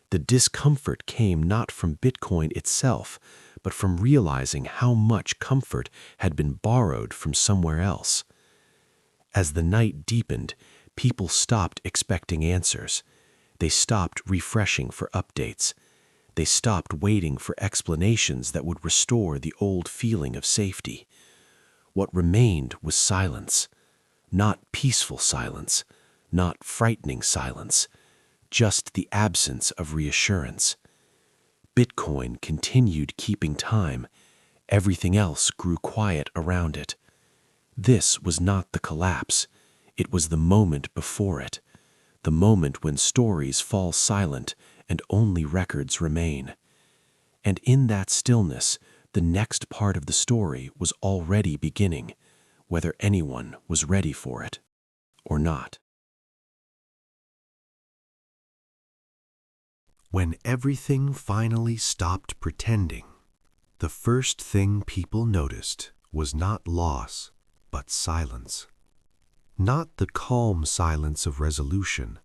The discomfort came not from Bitcoin itself, but from realizing how much comfort had been borrowed from somewhere else. As the night deepened, people stopped expecting answers. They stopped refreshing for updates. They stopped waiting for explanations that would restore the old feeling of safety. What remained was silence. Not peaceful silence, not frightening silence, just the absence of reassurance. Bitcoin continued keeping time. Everything else grew quiet around it. This was not the collapse. It was the moment before it. The moment when stories fall silent and only records remain. And in that stillness, the next part of the story was already beginning, whether anyone was ready for it or not. When everything finally stopped pretending, the first thing people noticed was not loss, but silence. Not the calm silence of resolution,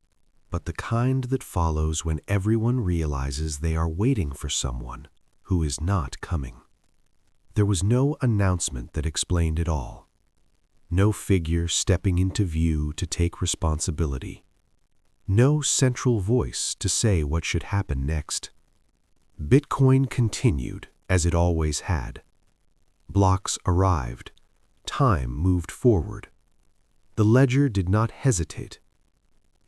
but the kind that follows when everyone realizes they are waiting for someone who is not coming. There was no announcement that explained it all. No figure stepping into view to take responsibility. No central voice to say what should happen next. Bitcoin continued as it always had. Blocks arrived. Time moved forward. The ledger did not hesitate.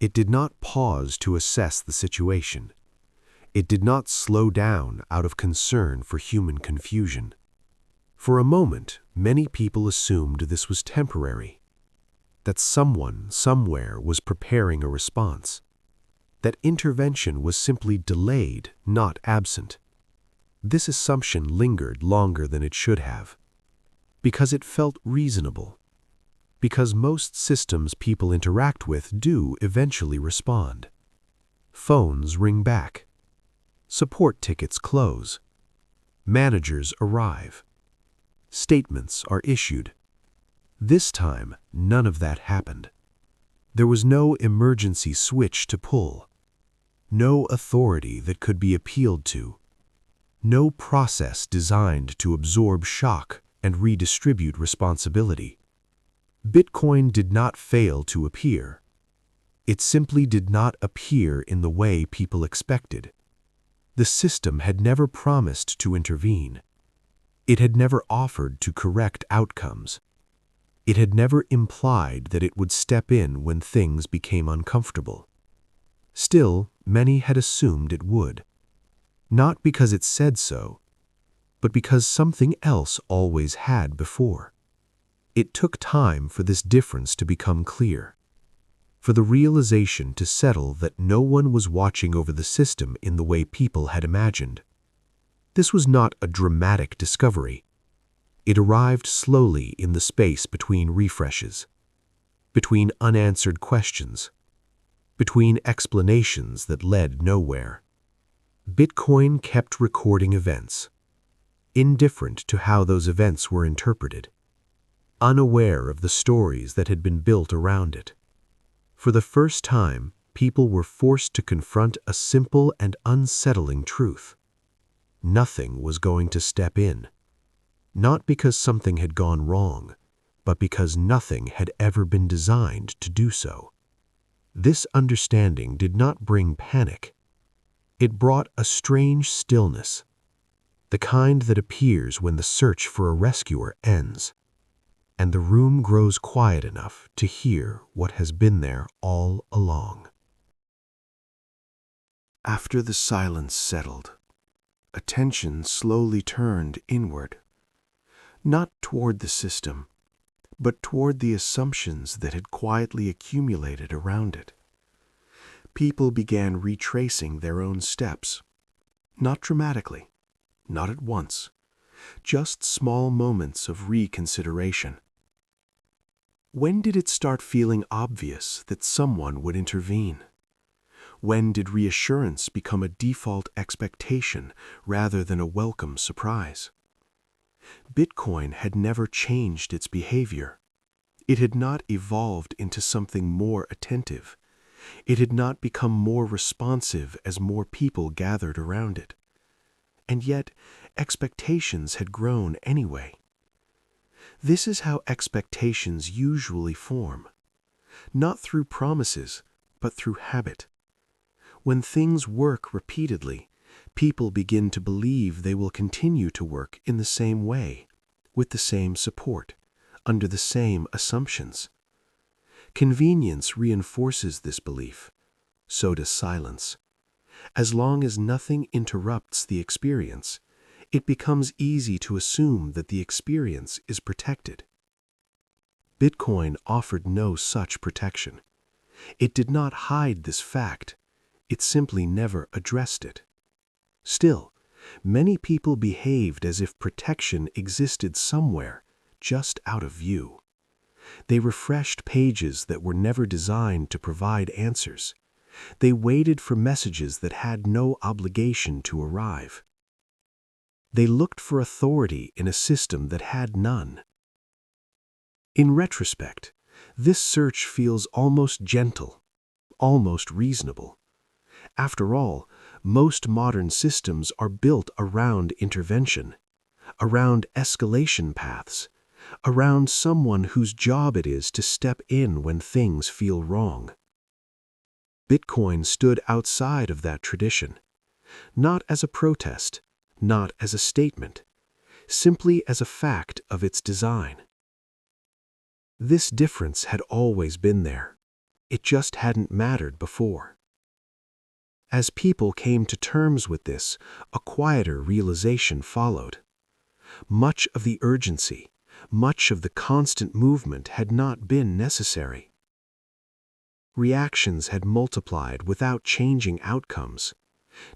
It did not pause to assess the situation. It did not slow down out of concern for human confusion. For a moment, many people assumed this was temporary, that someone somewhere was preparing a response, that intervention was simply delayed, not absent. This assumption lingered longer than it should have, because it felt reasonable, because most systems people interact with do eventually respond. Phones ring back. Support tickets close. Managers arrive. Statements are issued. This time, none of that happened. There was no emergency switch to pull, no authority that could be appealed to, no process designed to absorb shock and redistribute responsibility. Bitcoin did not fail to appear. It simply did not appear in the way people expected. The system had never promised to intervene. It had never offered to correct outcomes. It had never implied that it would step in when things became uncomfortable. Still, many had assumed it would. Not because it said so, but because something else always had before. It took time for this difference to become clear, for the realization to settle that no one was watching over the system in the way people had imagined. This was not a dramatic discovery. It arrived slowly in the space between refreshes, between unanswered questions, between explanations that led nowhere. Bitcoin kept recording events, indifferent to how those events were interpreted, unaware of the stories that had been built around it. For the first time, people were forced to confront a simple and unsettling truth. Nothing was going to step in. Not because something had gone wrong, but because nothing had ever been designed to do so. This understanding did not bring panic. It brought a strange stillness, the kind that appears when the search for a rescuer ends, and the room grows quiet enough to hear what has been there all along. After the silence settled, attention slowly turned inward. Not toward the system, but toward the assumptions that had quietly accumulated around it. People began retracing their own steps, not dramatically, not at once, just small moments of reconsideration. When did it start feeling obvious that someone would intervene? When did reassurance become a default expectation rather than a welcome surprise? Bitcoin had never changed its behavior. It had not evolved into something more attentive. It had not become more responsive as more people gathered around it. And yet, expectations had grown anyway. This is how expectations usually form, not through promises, but through habit. When things work repeatedly, people begin to believe they will continue to work in the same way, with the same support, under the same assumptions. Convenience reinforces this belief. So does silence. As long as nothing interrupts the experience, it becomes easy to assume that the experience is protected. Bitcoin offered no such protection. It did not hide this fact. It simply never addressed it. Still, many people behaved as if protection existed somewhere, just out of view. They refreshed pages that were never designed to provide answers. They waited for messages that had no obligation to arrive. They looked for authority in a system that had none. In retrospect, this search feels almost gentle, almost reasonable. After all, most modern systems are built around intervention, around escalation paths, around someone whose job it is to step in when things feel wrong. Bitcoin stood outside of that tradition, not as a protest, not as a statement, simply as a fact of its design. This difference had always been there. It just hadn't mattered before. As people came to terms with this, a quieter realization followed. Much of the urgency, much of the constant movement had not been necessary. Reactions had multiplied without changing outcomes.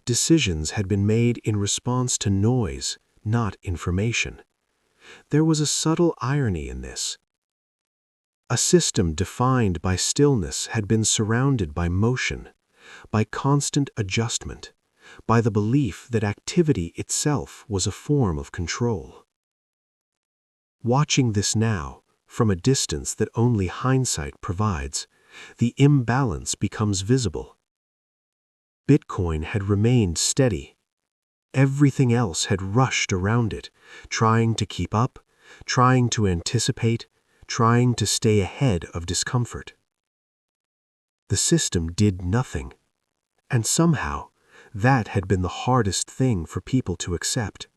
Decisions had been made in response to noise, not information. There was a subtle irony in this. A system defined by stillness had been surrounded by motion, by constant adjustment, by the belief that activity itself was a form of control. Watching this now, from a distance that only hindsight provides, the imbalance becomes visible. Bitcoin had remained steady. Everything else had rushed around it, trying to keep up, trying to anticipate, trying to stay ahead of discomfort. The system did nothing, and somehow that had been the hardest thing for people to accept.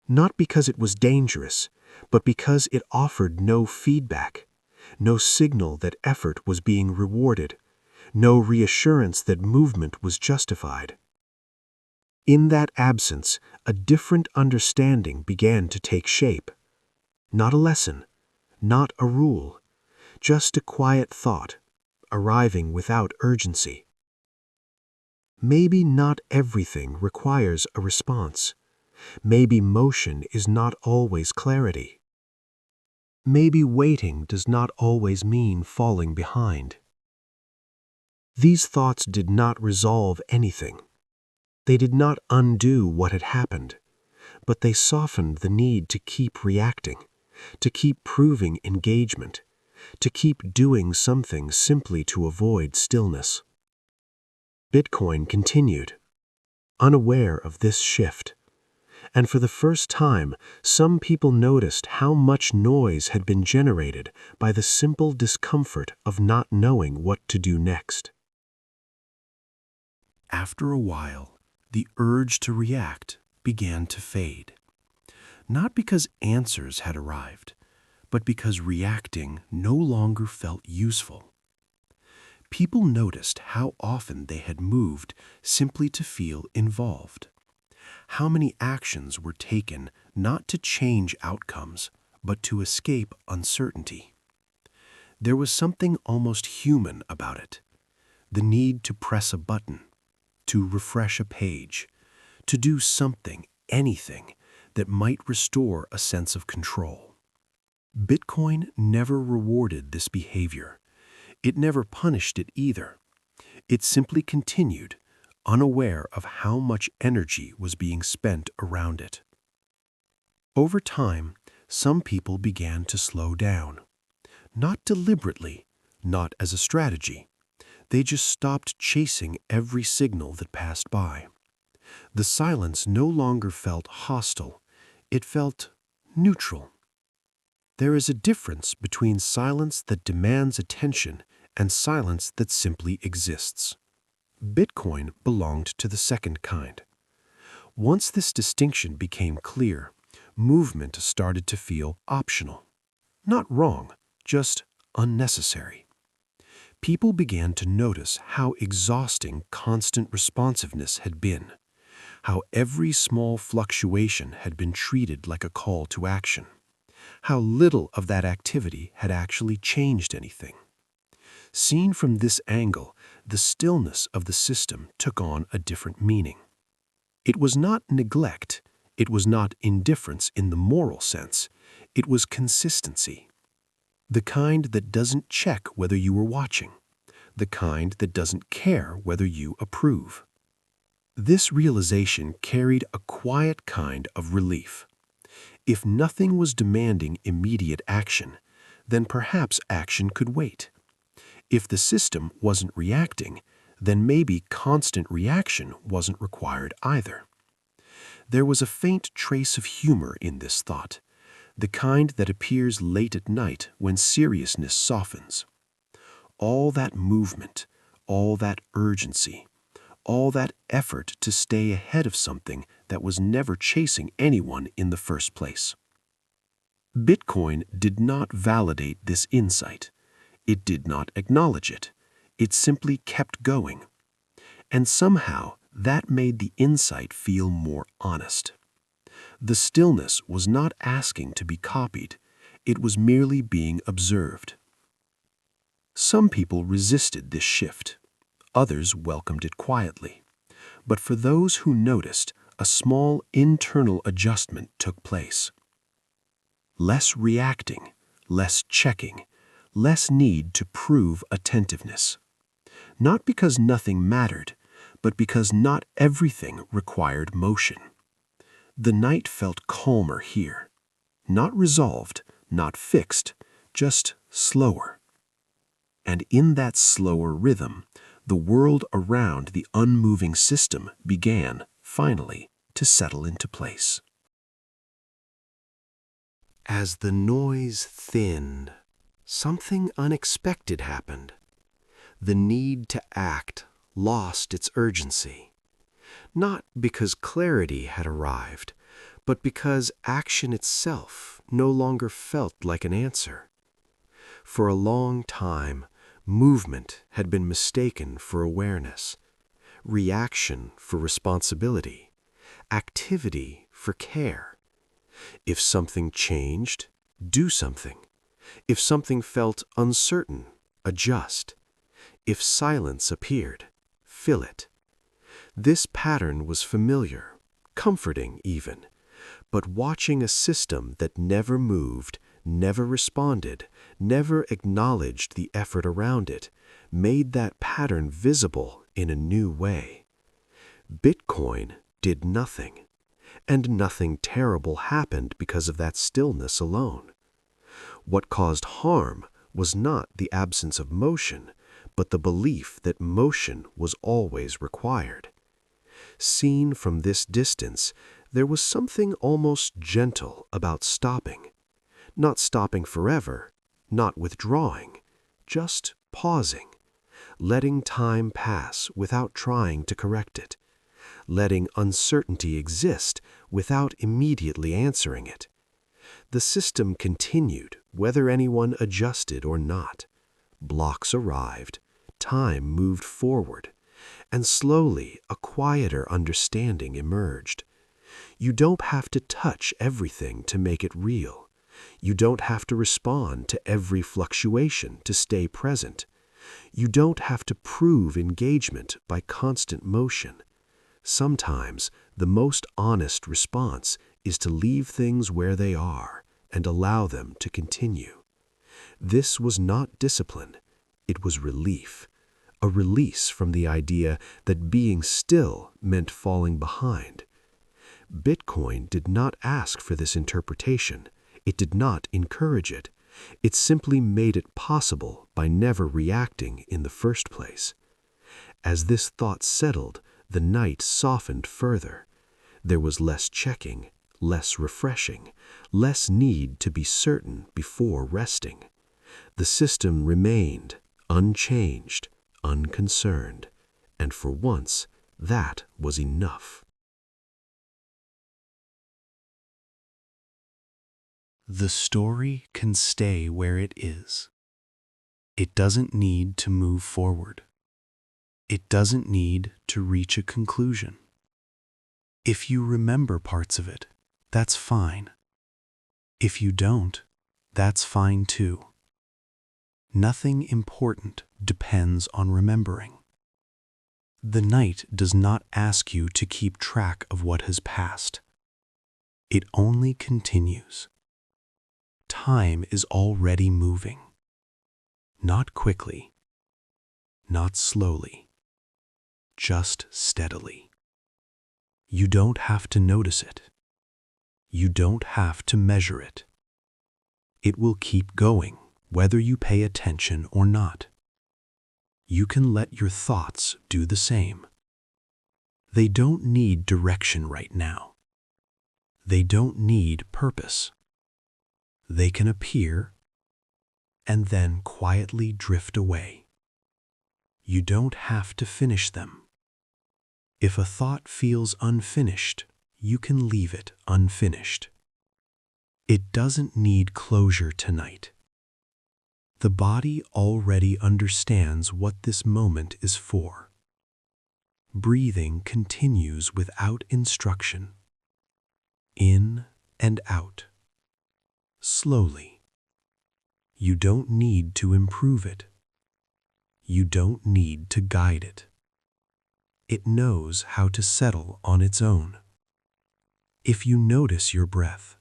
Not because it was dangerous, but because it offered no feedback, no signal that effort was being rewarded, no reassurance that movement was justified. In that absence, a different understanding began to take shape. Not a lesson, not a rule, just a quiet thought, arriving without urgency. Maybe not everything requires a response. Maybe motion is not always clarity. Maybe waiting does not always mean falling behind. These thoughts did not resolve anything. They did not undo what had happened, but they softened the need to keep reacting, to keep proving engagement, to keep doing something simply to avoid stillness. Bitcoin continued, unaware of this shift. And for the first time, some people noticed how much noise had been generated by the simple discomfort of not knowing what to do next. After a while, the urge to react began to fade. Not because answers had arrived, but because reacting no longer felt useful. People noticed how often they had moved simply to feel involved. How many actions were taken not to change outcomes, but to escape uncertainty. There was something almost human about it. The need to press a button, to refresh a page, to do something, anything, that might restore a sense of control. Bitcoin never rewarded this behavior. It never punished it either. It simply continued, unaware of how much energy was being spent around it. Over time, some people began to slow down. Not deliberately, not as a strategy. They just stopped chasing every signal that passed by. The silence no longer felt hostile. It felt neutral. There is a difference between silence that demands attention and silence that simply exists. Bitcoin belonged to the second kind. Once this distinction became clear, movement started to feel optional. Not wrong, just unnecessary. People began to notice how exhausting constant responsiveness had been, how every small fluctuation had been treated like a call to action, how little of that activity had actually changed anything. Seen from this angle, the stillness of the system took on a different meaning. It was not neglect, it was not indifference in the moral sense, it was consistency. The kind that doesn't check whether you are watching, the kind that doesn't care whether you approve. This realization carried a quiet kind of relief. If nothing was demanding immediate action, then perhaps action could wait. If the system wasn't reacting, then maybe constant reaction wasn't required either. There was a faint trace of humor in this thought, the kind that appears late at night when seriousness softens. All that movement, all that urgency, all that effort to stay ahead of something that was never chasing anyone in the first place. Bitcoin did not validate this insight. It did not acknowledge it. It simply kept going. And somehow that made the insight feel more honest. The stillness was not asking to be copied. It was merely being observed. Some people resisted this shift. Others welcomed it quietly. But for those who noticed, a small internal adjustment took place. Less reacting, less checking, less need to prove attentiveness. Not because nothing mattered, but because not everything required motion. The night felt calmer here, not resolved, not fixed, just slower. And in that slower rhythm, the world around the unmoving system began, finally, to settle into place. As the noise thinned, something unexpected happened. The need to act lost its urgency. Not because clarity had arrived, but because action itself no longer felt like an answer. For a long time, movement had been mistaken for awareness, reaction for responsibility, activity for care. If something changed, do something. If something felt uncertain, adjust. If silence appeared, fill it. This pattern was familiar, comforting even, but watching a system that never moved, never responded, never acknowledged the effort around it, made that pattern visible in a new way. Bitcoin did nothing, and nothing terrible happened because of that stillness alone. What caused harm was not the absence of motion, but the belief that motion was always required. Seen from this distance, there was something almost gentle about stopping. Not stopping forever, not withdrawing, just pausing, letting time pass without trying to correct it, letting uncertainty exist without immediately answering it. The system continued, whether anyone adjusted or not. Blocks arrived, time moved forward, and slowly a quieter understanding emerged. You don't have to touch everything to make it real. You don't have to respond to every fluctuation to stay present. You don't have to prove engagement by constant motion. Sometimes the most honest response is to leave things where they are and allow them to continue. This was not discipline, it was relief, a release from the idea that being still meant falling behind. Bitcoin did not ask for this interpretation. It did not encourage it. It simply made it possible by never reacting in the first place. As this thought settled, the night softened further. There was less checking, less refreshing, less need to be certain before resting. The system remained unchanged, unconcerned, and for once, that was enough. The story can stay where it is. It doesn't need to move forward. It doesn't need to reach a conclusion. If you remember parts of it, that's fine. If you don't, that's fine too. Nothing important depends on remembering. The night does not ask you to keep track of what has passed. It only continues. Time is already moving. Not quickly, not slowly, just steadily. You don't have to notice it. You don't have to measure it. It will keep going, whether you pay attention or not. You can let your thoughts do the same. They don't need direction right now. They don't need purpose. They can appear and then quietly drift away. You don't have to finish them. If a thought feels unfinished, you can leave it unfinished. It doesn't need closure tonight. The body already understands what this moment is for. Breathing continues without instruction. In and out. Slowly. You don't need to improve it. You don't need to guide it. It knows how to settle on its own. If you notice your breath,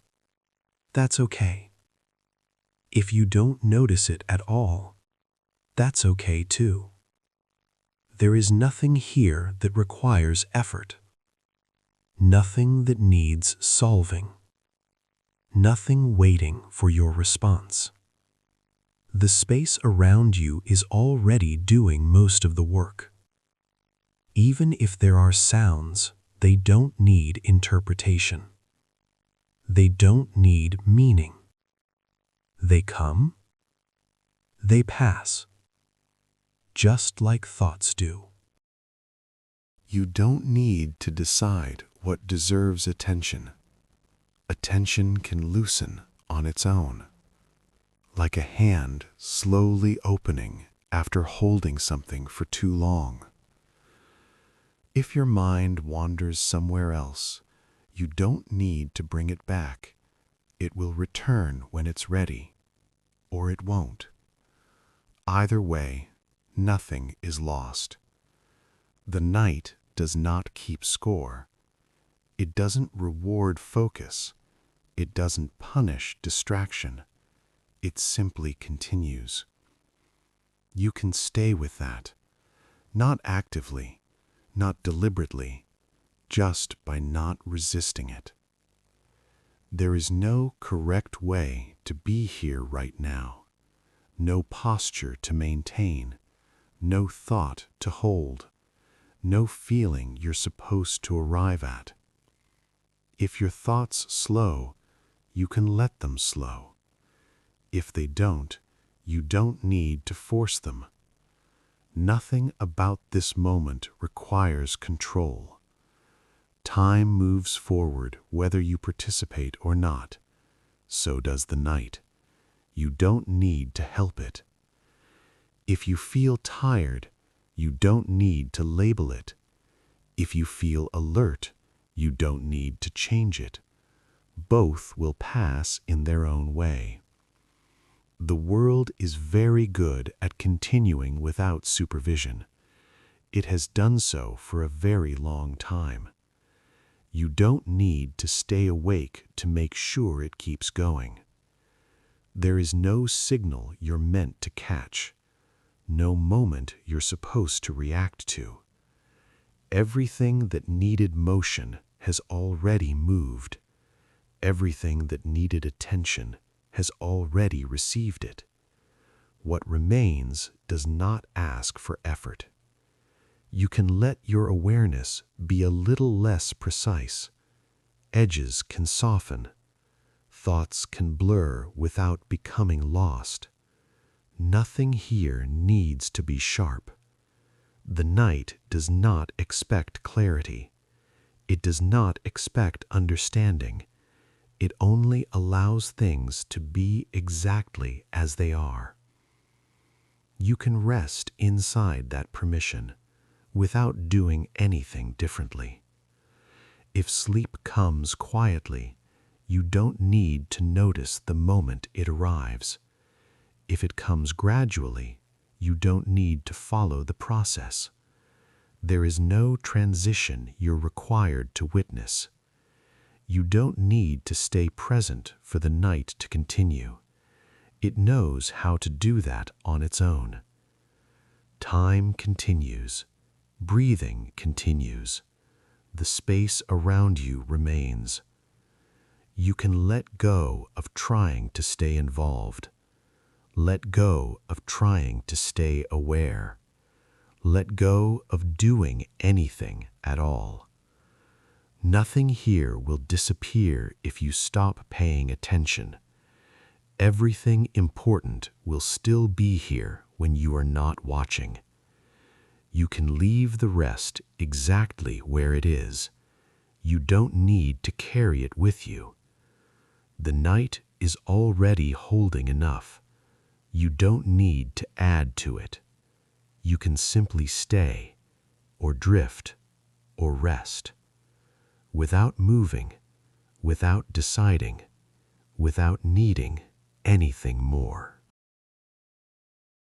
that's okay. If you don't notice it at all, that's okay too. There is nothing here that requires effort. Nothing that needs solving. nothing waiting for your response. The space around you is already doing most of the work. Even if there are sounds, they don't need interpretation. They don't need meaning. They come, they pass, just like thoughts do. You don't need to decide what deserves attention. Attention can loosen on its own, like a hand slowly opening after holding something for too long. If your mind wanders somewhere else, you don't need to bring it back. It will return when it's ready, or it won't. Either way, nothing is lost. The night does not keep score. It doesn't reward focus. It doesn't punish distraction. It simply continues. You can stay with that, not actively, not deliberately, just by not resisting it. There is no correct way to be here right now, no posture to maintain, no thought to hold, no feeling you're supposed to arrive at. If your thoughts slow, you can let them slow. If they don't, you don't need to force them. Nothing about this moment requires control. Time moves forward whether you participate or not. So does the night. You don't need to help it. If you feel tired, you don't need to label it. If you feel alert, you don't need to change it. Both will pass in their own way. The world is very good at continuing without supervision. It has done so for a very long time. You don't need to stay awake to make sure it keeps going. There is no signal you're meant to catch, no moment you're supposed to react to. Everything that needed motion has already moved. Everything that needed attention has already received it. What remains does not ask for effort. You can let your awareness be a little less precise. Edges can soften. Thoughts can blur without becoming lost. Nothing here needs to be sharp. The night does not expect clarity. It does not expect understanding. It only allows things to be exactly as they are. You can rest inside that permission without doing anything differently. If sleep comes quietly, you don't need to notice the moment it arrives. If it comes gradually, you don't need to follow the process. There is no transition you're required to witness. You don't need to stay present for the night to continue. It knows how to do that on its own. Time continues. Breathing continues. The space around you remains. You can let go of trying to stay involved. Let go of trying to stay aware. Let go of doing anything at all. Nothing here will disappear if you stop paying attention. Everything important will still be here when you are not watching. You can leave the rest exactly where it is. You don't need to carry it with you. The night is already holding enough. You don't need to add to it. You can simply stay, or drift, or rest, without moving, without deciding, without needing anything more.